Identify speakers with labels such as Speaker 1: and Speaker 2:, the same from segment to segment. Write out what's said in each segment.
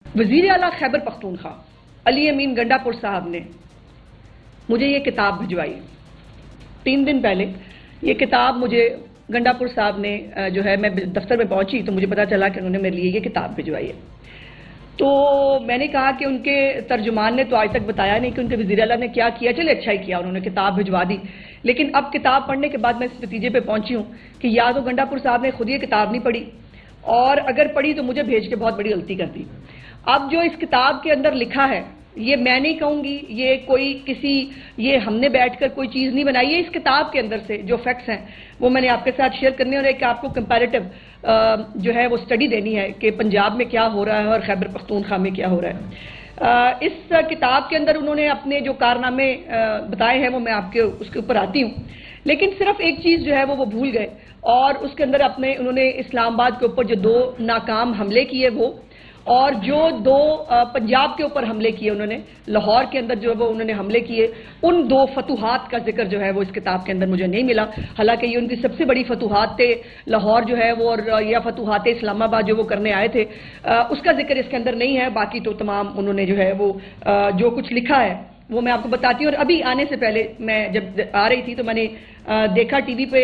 Speaker 1: وزیر اعلیٰ خیبر پختونخوا علی امین گنڈا پور صاحب نے مجھے یہ کتاب بھجوائی 3 دن پہلے۔ یہ کتاب مجھے گنڈا پور صاحب نے جو ہے، میں دفتر میں پہنچی تو مجھے پتا چلا کہ انہوں نے میرے لیے یہ کتاب بھجوائی ہے۔ تو میں نے کہا کہ ان کے ترجمان نے تو آج تک بتایا نہیں کہ ان کے وزیر اعلیٰ نے کیا کیا۔ چلے اچھا ہی کیا، انہوں نے کتاب بھجوا دی۔ لیکن اب کتاب پڑھنے کے بعد میں اس نتیجے پہ پہنچی ہوں کہ یا تو گنڈا پور صاحب نے خود یہ کتاب نہیں پڑھی، اور اگر پڑھی تو مجھے بھیج کے بہت بڑی غلطی کر دی۔ اب جو اس کتاب کے اندر لکھا ہے، یہ میں نہیں کہوں گی، یہ ہم نے بیٹھ کر کوئی چیز نہیں بنائی ہے۔ اس کتاب کے اندر سے جو فیکٹس ہیں وہ میں نے آپ کے ساتھ شیئر کرنے، اور ایک آپ کو کمپیریٹو جو ہے وہ اسٹڈی دینی ہے کہ پنجاب میں کیا ہو رہا ہے اور خیبر پختونخوا میں کیا ہو رہا ہے۔ اس کتاب کے اندر انہوں نے اپنے جو کارنامے بتائے ہیں وہ میں آپ کے اس کے اوپر آتی ہوں، لیکن صرف ایک چیز جو ہے وہ بھول گئے، اور اس کے اندر انہوں نے اسلام آباد کے اوپر جو 2 ناکام حملے کیے وہ، اور جو 2 پنجاب کے اوپر حملے کیے انہوں نے، لاہور کے اندر جو وہ انہوں نے حملے کیے، ان 2 فتوحات کا ذکر جو ہے وہ اس کتاب کے اندر مجھے نہیں ملا۔ حالانکہ یہ ان کی سب سے بڑی فتوحات تھے، لاہور جو ہے وہ، اور یا فتوحات اسلام آباد جو وہ کرنے آئے تھے، اس کا ذکر اس کے اندر نہیں ہے۔ باقی تو تمام انہوں نے جو ہے وہ جو کچھ لکھا ہے وہ میں آپ کو بتاتی ہوں۔ اور ابھی آنے سے پہلے میں جب آ رہی تھی تو میں نے دیکھا ٹی وی پہ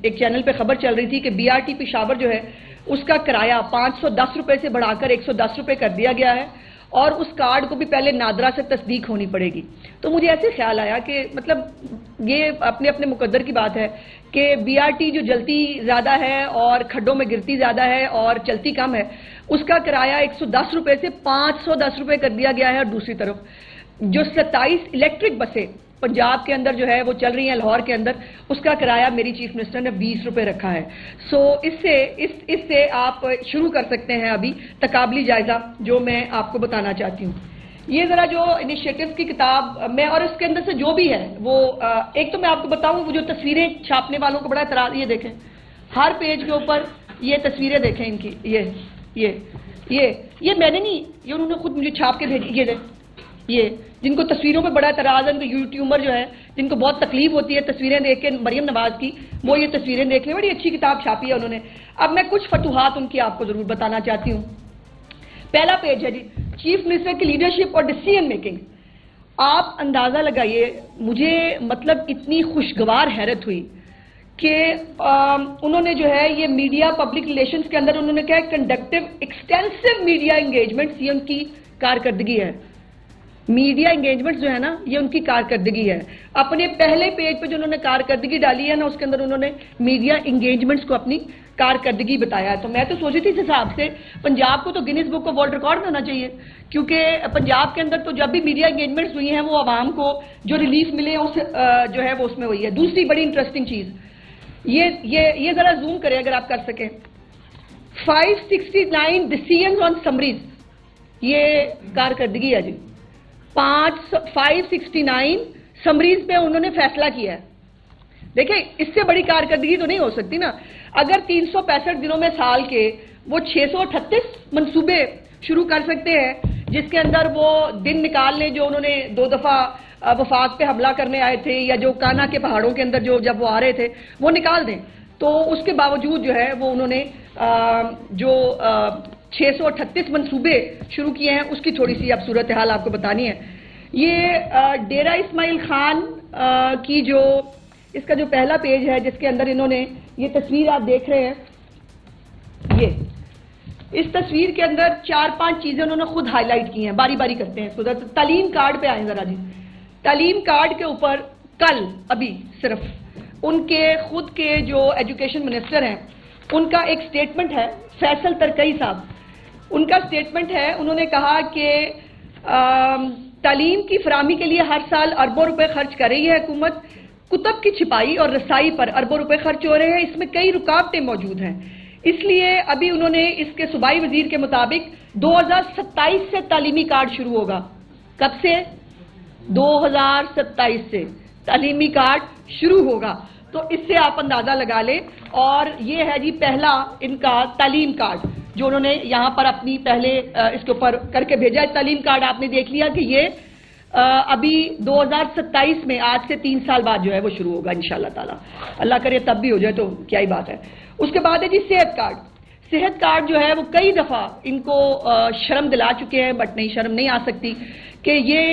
Speaker 1: ایک چینل پہ خبر چل رہی تھی کہ BRT پشاور جو ہے اس کا کرایہ 510 روپے سے بڑھا کر 110 روپے کر دیا گیا ہے، اور اس کارڈ کو بھی پہلے نادرا سے تصدیق ہونی پڑے گی۔ تو مجھے ایسے خیال آیا کہ مطلب یہ اپنے مقدر کی بات ہے کہ BRT جو جلتی زیادہ ہے اور کھڈوں میں گرتی زیادہ ہے اور چلتی کم ہے، اس کا کرایہ 110 روپے سے 510 روپے کر دیا گیا ہے۔ اور دوسری طرف جو 27 الیکٹرک بسیں پنجاب کے اندر جو ہے وہ چل رہی ہیں لاہور کے اندر، اس کا کرایہ میری چیف منسٹر نے 20 روپے رکھا ہے۔ سو اس سے آپ شروع کر سکتے ہیں ابھی تقابلی جائزہ جو میں آپ کو بتانا چاہتی ہوں۔ یہ ذرا جو انیشیٹوز کی کتاب میں، اور اس کے اندر سے جو بھی ہے وہ ایک تو میں آپ کو بتاؤں، وہ جو تصویریں چھاپنے والوں کو بڑا اعتراض، یہ دیکھیں ہر پیج کے اوپر یہ تصویریں دیکھیں ان کی، یہ میں نے نہیں، یہ انہوں نے خود مجھے چھاپ کے بھیجی۔ یہ جن کو تصویروں پہ بڑا اعتراض ہے، ان کو یوٹیوبر جو ہے جن کو بہت تکلیف ہوتی ہے تصویریں دیکھ کے، مریم نواز کی، وہ یہ تصویریں دیکھ لیں، بڑی اچھی کتاب چھاپی ہے انہوں نے۔ اب میں کچھ فتوحات ان کی آپ کو ضرور بتانا چاہتی ہوں۔ پہلا پیج ہے جی، چیف منسٹر کی لیڈرشپ اور ڈیسیژن میکنگ۔ آپ اندازہ لگائیے، مجھے مطلب اتنی خوشگوار حیرت ہوئی کہ انہوں نے جو ہے یہ میڈیا پبلک ریلیشنز کے اندر انہوں نے کہا کنڈکٹیو ایکسٹینسو میڈیا انگیجمنٹس، یہ ان کی کارکردگی ہے۔ میڈیا انگیجمنٹس جو ہے نا، یہ ان کی کارکردگی ہے۔ اپنے پہلے پیج پہ جو انہوں نے کارکردگی ڈالی ہے نا، اس کے اندر انہوں نے میڈیا انگیجمنٹس کو اپنی کارکردگی بتایا ہے۔ تو میں تو سوچی تھی اس حساب سے پنجاب کو تو Guinness book of world record میں ہونا چاہیے، کیونکہ پنجاب کے اندر تو جب بھی میڈیا انگیجمنٹس ہوئی ہیں وہ عوام کو جو ریلیف ملے اس جو ہے وہ اس میں ہوئی ہے۔ دوسری بڑی انٹرسٹنگ چیز، یہ ذرا زوم کریں اگر آپ کر سکیں، 569 ڈیسیژنز آن سمریز، یہ کارکردگی ہے جی۔ 569 سمریز پہ انہوں نے فیصلہ کیا ہے۔ دیکھیں اس سے بڑی کارکردگی تو نہیں ہو سکتی نا۔ اگر 365 دنوں میں سال کے وہ 638 منصوبے شروع کر سکتے ہیں، جس کے اندر وہ دن نکال لیں جو انہوں نے 2 دفعہ وفاق پہ حملہ کرنے آئے تھے، یا جو کانا کے پہاڑوں کے اندر جب وہ آ رہے تھے وہ نکال دیں، تو اس کے باوجود جو ہے وہ انہوں نے جو 638 منصوبے شروع کیے ہیں اس کی تھوڑی سی اب صورتحال آپ کو بتانی ہے۔ یہ ڈیرہ اسماعیل خان کی جو اس کا جو پہلا پیج ہے، جس کے اندر انہوں نے یہ تصویر آپ دیکھ رہے ہیں، یہ اس تصویر کے اندر 4-5 چیزیں انہوں نے خود ہائی لائٹ کی ہیں، باری باری کرتے ہیں اس کو۔ تعلیم کارڈ پہ آئیں ذرا جی۔ تعلیم کارڈ کے اوپر کل ابھی صرف ان کے خود کے جو ایجوکیشن منسٹر ہیں ان کا ایک سٹیٹمنٹ ہے، فیصل ترکئی صاحب، ان کا سٹیٹمنٹ ہے، انہوں نے کہا کہ تعلیم کی فراہمی کے لیے ہر سال اربوں روپے خرچ کر رہی ہے حکومت، کتب کی چھپائی اور رسائی پر اربوں روپے خرچ ہو رہے ہیں، اس میں کئی رکاوٹیں موجود ہیں، اس لیے ابھی انہوں نے اس کے صوبائی وزیر کے مطابق 2027 سے تعلیمی کارڈ شروع ہوگا۔ کب سے؟ 2027 سے تعلیمی کارڈ شروع ہوگا۔ تو اس سے آپ اندازہ لگا لیں، اور یہ ہے جی پہلا ان کا تعلیم کارڈ جو انہوں نے یہاں پر اپنی پہلے اس کے اوپر کر کے بھیجا ہے۔ تعلیم کارڈ آپ نے دیکھ لیا کہ یہ ابھی 2027 میں آج سے 3 سال بعد جو ہے وہ شروع ہوگا انشاءاللہ تعالی، اللہ کرے تب بھی ہو جائے تو کیا ہی بات ہے۔ اس کے بعد ہے جی صحت کارڈ۔ صحت کارڈ جو ہے وہ کئی دفعہ ان کو شرم دلا چکے ہیں، بٹ نہیں، شرم نہیں آ سکتی کہ یہ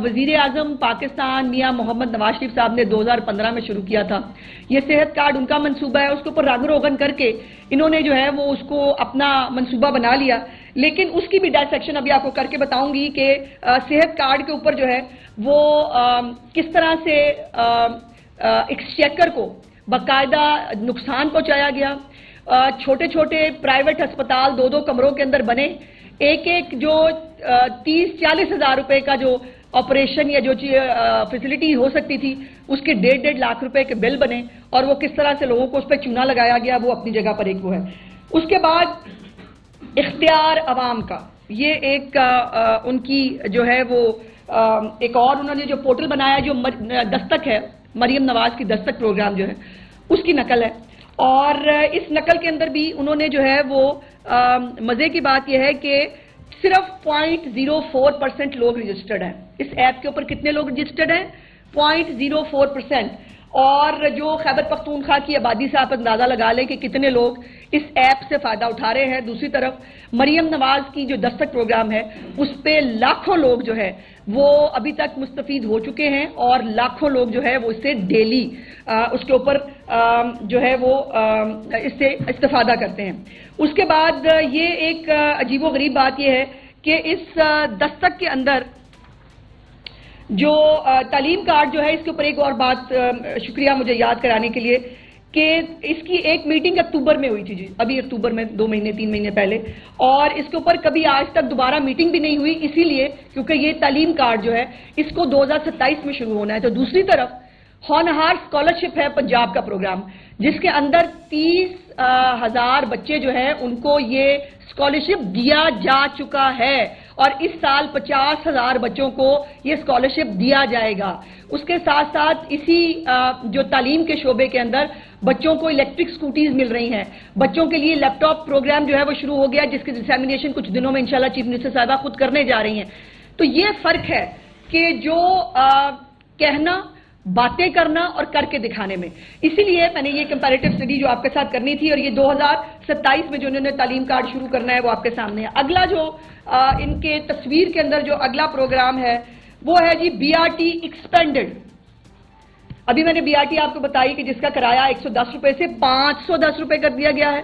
Speaker 1: وزیر اعظم پاکستان میاں محمد نواز شریف صاحب نے 2015 میں شروع کیا تھا. یہ صحت کارڈ ان کا منصوبہ ہے، اس کے اوپر راگ روغن کر کے انہوں نے جو ہے وہ اس کو اپنا منصوبہ بنا لیا. لیکن اس کی بھی ڈائسیکشن ابھی آپ کو کر کے بتاؤں گی کہ صحت کارڈ کے اوپر جو ہے وہ کس طرح سے ایکسچیکر کو باقاعدہ نقصان پہنچایا گیا. چھوٹے چھوٹے پرائیویٹ ہسپتال 2 کمروں کے اندر بنے، ایک جو 30-40 ہزار روپے کا جو آپریشن یا جو فیسلٹی ہو سکتی تھی اس کے 1.5 لاکھ روپے کے بل بنے، اور وہ کس طرح سے لوگوں کو اس پہ چونا لگایا گیا، وہ اپنی جگہ پر ایک وہ ہے. اس کے بعد اختیار عوام کا، یہ ایک ان کی جو ہے وہ ایک اور انہوں نے جو پورٹل بنایا جو دستک ہے، مریم نواز کی دستک پروگرام جو ہے اس کی نقل ہے. اور اس نقل کے اندر بھی انہوں نے جو ہے وہ مزے کی بات یہ ہے کہ صرف 0.04% لوگ رجسٹرڈ ہیں. اس ایپ کے اوپر کتنے لوگ رجسٹرڈ ہیں؟ 0.04%. اور جو خیبر پختونخوا کی آبادی سے آپ اندازہ لگا لیں کہ کتنے لوگ اس ایپ سے فائدہ اٹھا رہے ہیں. دوسری طرف مریم نواز کی جو دستک پروگرام ہے اس پہ لاکھوں لوگ جو ہے وہ ابھی تک مستفید ہو چکے ہیں، اور لاکھوں لوگ جو ہے وہ اس سے ڈیلی اس کے اوپر جو ہے وہ اس سے استفادہ کرتے ہیں. اس کے بعد یہ ایک عجیب و غریب بات یہ ہے کہ اس دستک کے اندر جو تعلیم کارڈ جو ہے اس کے اوپر ایک اور بات، شکریہ مجھے یاد کرانے کے لیے، کہ اس کی ایک میٹنگ اکتوبر میں ہوئی تھی جی، ابھی اکتوبر میں 2 مہینے 3 مہینے پہلے، اور اس کے اوپر کبھی آج تک دوبارہ میٹنگ بھی نہیں ہوئی، اسی لیے کیونکہ یہ تعلیم کارڈ جو ہے اس کو 2027 میں شروع ہونا ہے. تو دوسری طرف ہونہار اسکالرشپ ہے پنجاب کا پروگرام، جس کے اندر 30,000 بچے جو ہیں ان کو یہ اسکالرشپ دیا جا چکا ہے، اور اس سال 50,000 بچوں کو یہ اسکالرشپ دیا جائے گا. اس کے ساتھ ساتھ اسی جو تعلیم کے شعبے کے اندر بچوں کو الیکٹرک سکوٹیز مل رہی ہیں. بچوں کے لیے لیپ ٹاپ پروگرام جو ہے وہ شروع ہو گیا، جس کی ڈسیمینیشن کچھ دنوں میں انشاءاللہ چیف منسٹر صاحبہ خود کرنے جا رہی ہیں. تو یہ فرق ہے کہ جو کہنا، باتیں کرنا اور کر کے دکھانے میں. اسی لیے میں نے یہ کمپیریٹیو اسٹڈی جو آپ کے ساتھ کرنی تھی، اور یہ 2027 میں جو انہوں نے تعلیم کارڈ شروع کرنا ہے وہ آپ کے سامنے ہے. اگلا جو ان کے تصویر کے اندر جو اگلا پروگرام ہے وہ ہے جی BRT ایکسپینڈڈ. ابھی میں نے BRT آپ کو بتائی کہ جس کا کرایہ 110 روپے سے 510 روپے کر دیا گیا ہے.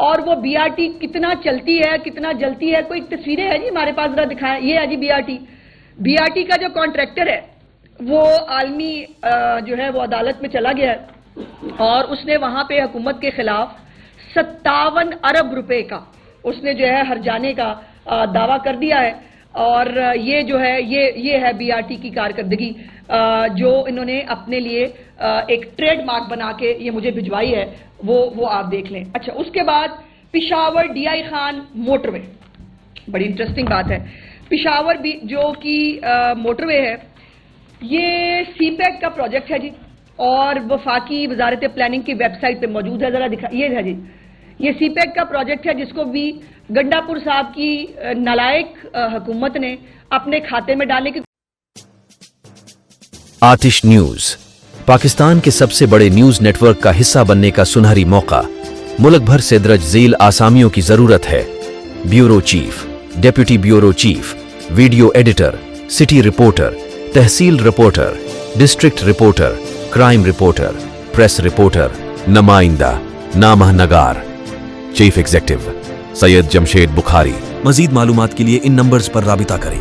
Speaker 1: اور وہ BRT کتنا چلتی ہے، کتنا جلتی ہے، کوئی تصویریں ہیں جی ہمارے پاس، ذرا دکھائیں. یہ ہے جی BRT کا جو کانٹریکٹر ہے وہ عالمی جو ہے وہ عدالت میں چلا گیا ہے، اور اس نے وہاں پہ حکومت کے خلاف 57 ارب روپے کا اس نے جو ہے ہرجانے کا دعویٰ کر دیا ہے. اور یہ جو ہے یہ ہے BRT کی کارکردگی جو انہوں نے اپنے لیے ایک ٹریڈ مارک بنا کے یہ مجھے بھجوائی ہے، وہ آپ دیکھ لیں. اچھا، اس کے بعد پشاور DI خان موٹر وے، بڑی انٹرسٹنگ بات ہے. پشاور بھی جو کہ موٹر وے ہے، یہ CPEC کا پروجیکٹ ہے جی، اور وفاقی وزارت پلاننگ کی ویب سائٹ پہ موجود ہے. ذرا یہ ہے جی، یہ CPEC کا پروجیکٹ ہے جس کو بھی گنڈا پور صاحب کی نالائق حکومت نے اپنے کھاتے میں ڈالنے کی.
Speaker 2: آتش نیوز پاکستان کے سب سے بڑے نیوز نیٹ ورک کا حصہ بننے کا سنہری موقع. ملک بھر سے درج ذیل آسامیوں کی ضرورت ہے. Bureau chief, deputy bureau chief, video editor, city reporter, تحصیل reporter, district reporter, crime reporter, press reporter, نمائندہ، نامہ نگار. Chief executive Syed Jamshed Bukhari. مزید معلومات کے لیے ان نمبرز پر رابطہ کریں.